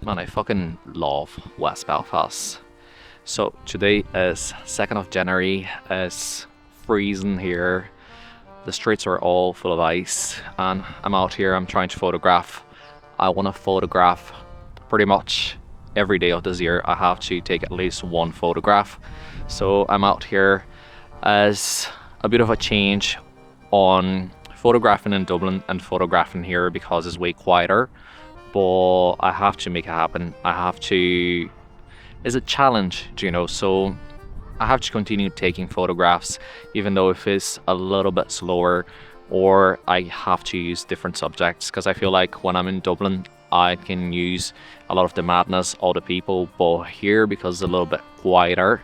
Man, I fucking love West Belfast. So today is 2nd of January. It's freezing here. The streets are all full of ice, and I'm out here. I'm trying to photograph. I want to photograph pretty much every day of this year. I have to take at least one photograph. So I'm out here as a bit of a change on photographing in Dublin and photographing here because it's way quieter. But I have to make it happen. I have to. It's a challenge, so I have to continue taking photographs, even though if it's a little bit slower, or I have to use different subjects, because I feel like when I'm in Dublin, I can use a lot of the madness, all the people, but here, because it's a little bit quieter,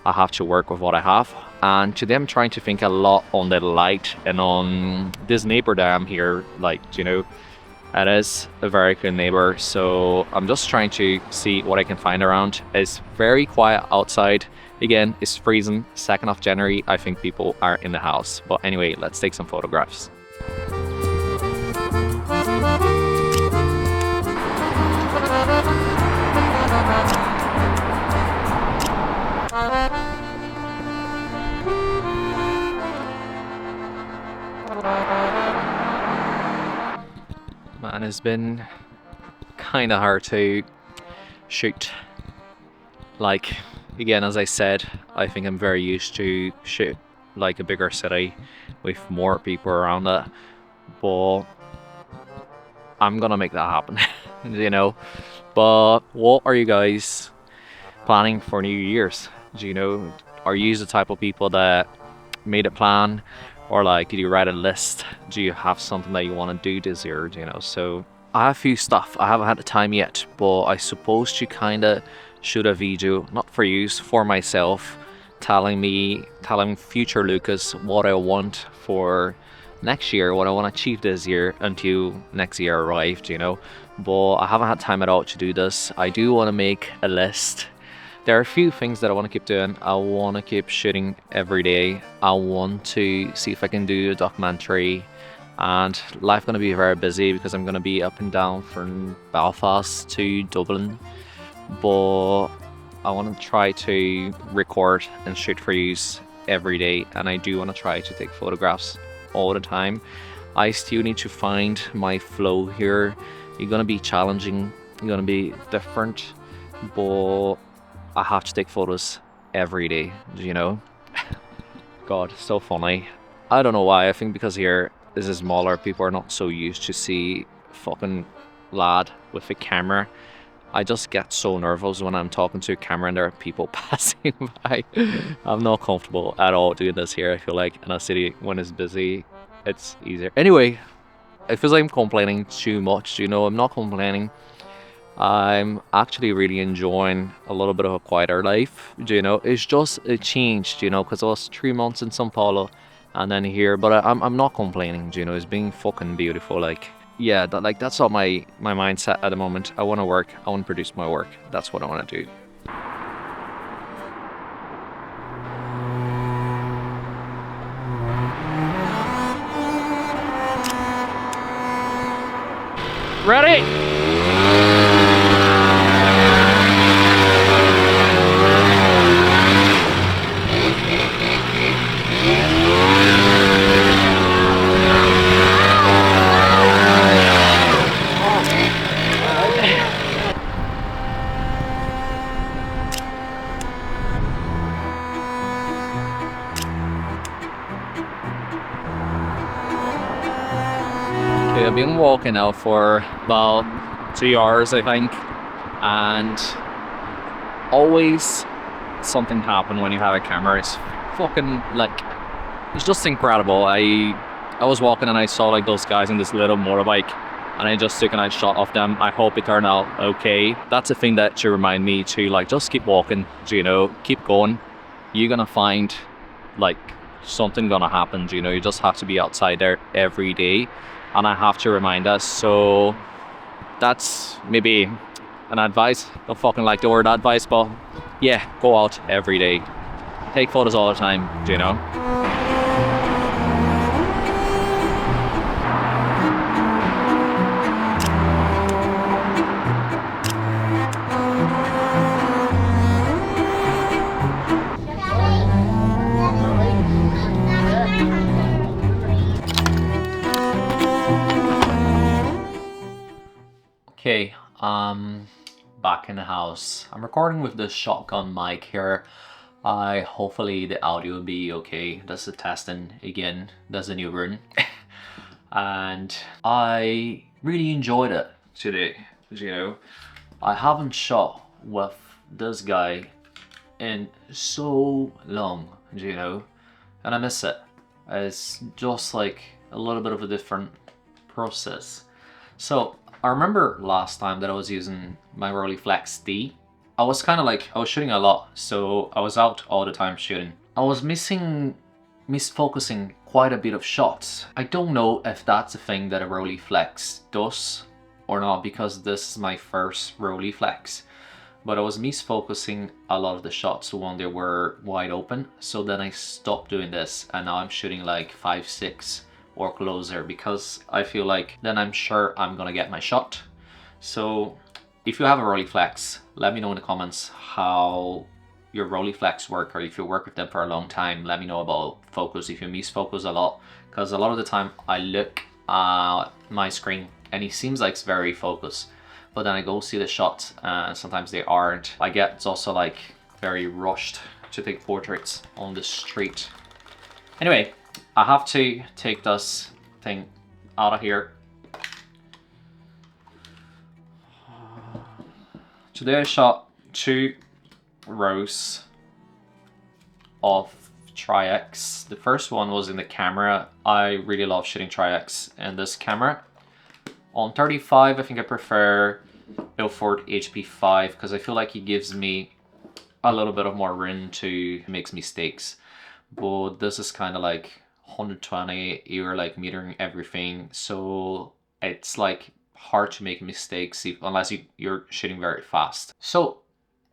I have to work with what I have. And today I'm trying to think a lot on the light and on this neighbor that I'm here, it is a very good neighbor, so I'm just trying to see what I can find around. It's very quiet outside. Again, it's freezing. 2nd of January, I think people are in the house. But anyway, let's take some photographs. Man, it's been kind of hard to shoot. Again, as I said, I think I'm very used to shoot like a bigger city with more people around it, but I'm gonna make that happen. But what are you guys planning for New Year's? Are you the type of people that made a plan, or did you write a list? Do you have something that you want to do this year? So I have a few stuff. I haven't had the time yet, but I suppose to kind of shoot a video, not for use, for myself, telling future Lucas what I want for next year, what I want to achieve this year until next year arrived, But I haven't had time at all to do this. I do want to make a list. There are a few things that I want to keep doing. I want to keep shooting every day. I want to see if I can do a documentary. And life's going to be very busy because I'm going to be up and down from Belfast to Dublin. But I want to try to record and shoot for you every day. And I do want to try to take photographs all the time. I still need to find my flow here. It's going to be challenging. It's going to be different. But I have to take photos every day, God, so funny. I don't know why. I think because here is smaller, people are not so used to see fucking lad with a camera. I just get so nervous when I'm talking to a camera and there are people passing by. I'm not comfortable at all doing this here. I feel like in a city when it's busy, it's easier. Anyway, it feels like I'm complaining too much, I'm not complaining. I'm actually really enjoying a little bit of a quieter life, It's just a change, because I was 3 months in São Paulo and then here, but I'm not complaining, It's being fucking beautiful, yeah, that's all my mindset at the moment. I want to work, I want to produce my work. That's what I want to do. Ready? I've been walking now for about 2 hours, I think, and always something happens when you have a camera. It's fucking it's just incredible. I was walking and I saw those guys in this little motorbike, and I just took a nice shot of them. I hope it turned out okay. That's a thing that should remind me to just keep walking, keep going. You're gonna find something gonna happen, you just have to be outside there every day. And I have to remind us, so that's maybe an advice. Don't fucking like the word advice, but yeah, go out every day. Take photos all the time, Okay, back in the house. I'm recording with the shotgun mic here. Hopefully the audio will be okay. That's the testing again. That's a new room. And I really enjoyed it today. You know, I haven't shot with this guy in so long, you know, and I miss it. It's just like a little bit of a different process. So I remember last time that I was using my Rolleiflex T. I was kind of like, I was shooting a lot, so I was out all the time shooting. I was misfocusing quite a bit of shots. I don't know if that's a thing that a Rolleiflex does or not, because this is my first Rolleiflex. But I was misfocusing a lot of the shots when they were wide open. So then I stopped doing this, and now I'm shooting like 5-6 or closer, because I feel like then I'm sure I'm gonna get my shot. So if you have a Rolleiflex, let me know in the comments how your Rolleiflex work, or if you work with them for a long time, let me know about focus, if you misfocus a lot, because a lot of the time I look at my screen and it seems like it's very focused, but then I go see the shots and sometimes they aren't. I get also like very rushed to take portraits on the street. Anyway, I have to take this thing out of here. Today I shot 2 rows of Tri-X. The first one was in the camera. I really love shooting Tri-X in this camera. On 35, I think I prefer Ilford HP5 because I feel like it gives me a little bit of more room to make mistakes. But this is kind of like 120, you're like metering everything, so it's like hard to make mistakes unless you're shooting very fast. So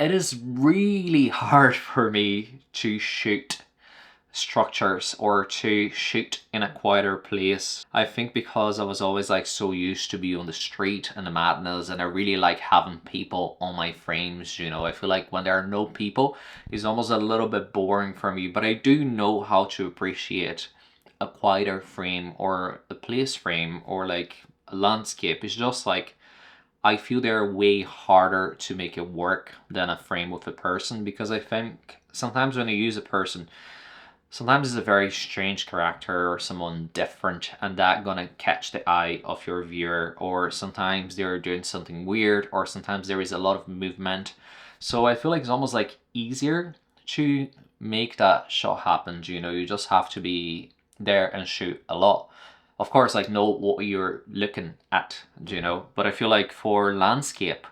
it is really hard for me to shoot structures or to shoot in a quieter place. I think because I was always like so used to be on the street and the madness, and I really like having people on my frames, you know. I feel like when there are no people, it's almost a little bit boring for me, but I do know how to appreciate a quieter frame or a place frame or like a landscape. It's just like I feel they're way harder to make it work than a frame with a person, because I think sometimes when you use a person, sometimes it's a very strange character or someone different, and that gonna catch the eye of your viewer, or sometimes they're doing something weird, or sometimes there is a lot of movement. So I feel like it's almost like easier to make that shot happen, you know. You just have to be there and shoot a lot. Of course, like know what you're looking at, you know, but I feel like for landscape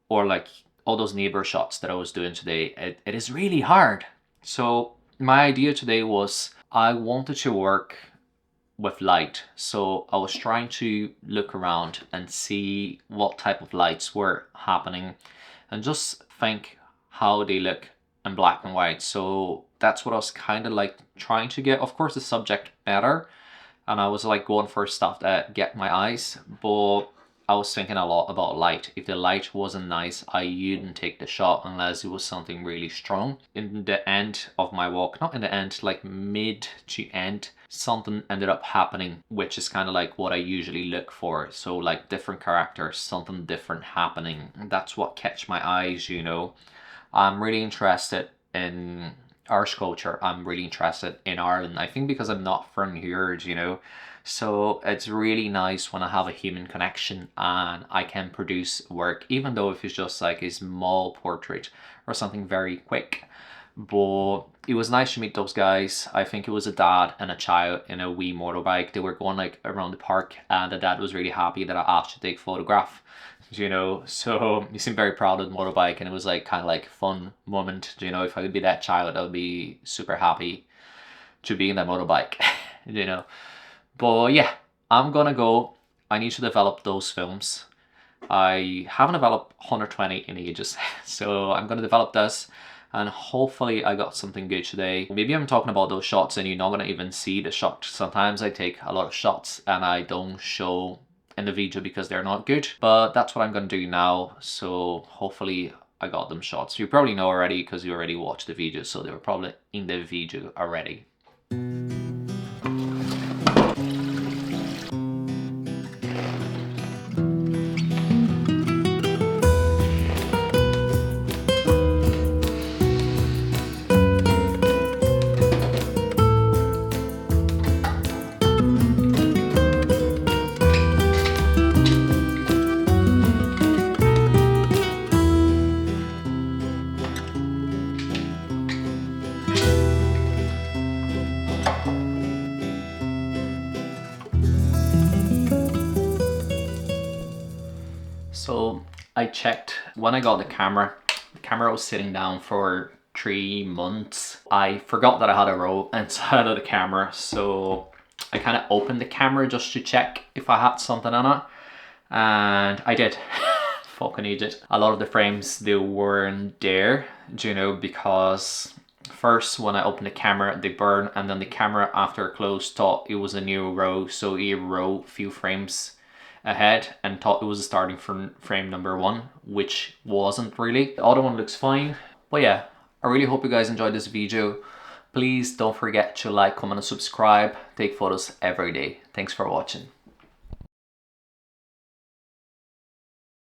or like all those neighbor shots that I was doing today, it is really hard. So my idea today was I wanted to work with light. So I was trying to look around and see what type of lights were happening and just think how they look in black and white. So that's what I was kind of like trying to get, of course, the subject better. And I was like going for stuff that get my eyes, but I was thinking a lot about light. If the light wasn't nice, I wouldn't take the shot unless it was something really strong. In the end of my walk, not in the end, like mid to end, something ended up happening, which is kind of like what I usually look for. So like different characters, something different happening. That's what catch my eyes, you know. I'm really interested in Irish culture. I'm really interested in Ireland. I think because I'm not from here, you know, so it's really nice when I have a human connection and I can produce work, even though if it's just like a small portrait or something very quick. But it was nice to meet those guys. I think it was a dad and a child in a wee motorbike. They were going like around the park, and the dad was really happy that I asked to take a photograph, you know. So he seemed very proud of the motorbike, and it was like kind of like fun moment, you know. If I could be that child, I would be super happy to be in that motorbike, you know. But yeah, I'm gonna go. I need to develop those films. I haven't developed 120 in ages, so I'm gonna develop this, and hopefully I got something good today. Maybe I'm talking about those shots and you're not gonna even see the shot. Sometimes I take a lot of shots and I don't show in the video because they're not good, but that's what I'm gonna do now. So hopefully I got them shots. You probably know already because you already watched the video, so they were probably in the video already. I checked when I got the camera was sitting down for 3 months. I forgot that I had a roll inside of the camera, so I kind of opened the camera just to check if I had something on it, and I did. Fucking idiot. A lot of the frames, they weren't there, you know, because first when I opened the camera they burned, and then the camera after close thought it was a new row, so a row few frames ahead and thought it was starting from frame number 1, which wasn't really. The other one looks fine. But yeah, I really hope you guys enjoyed this video. Please don't forget to like, comment and subscribe. Take photos every day. Thanks for watching.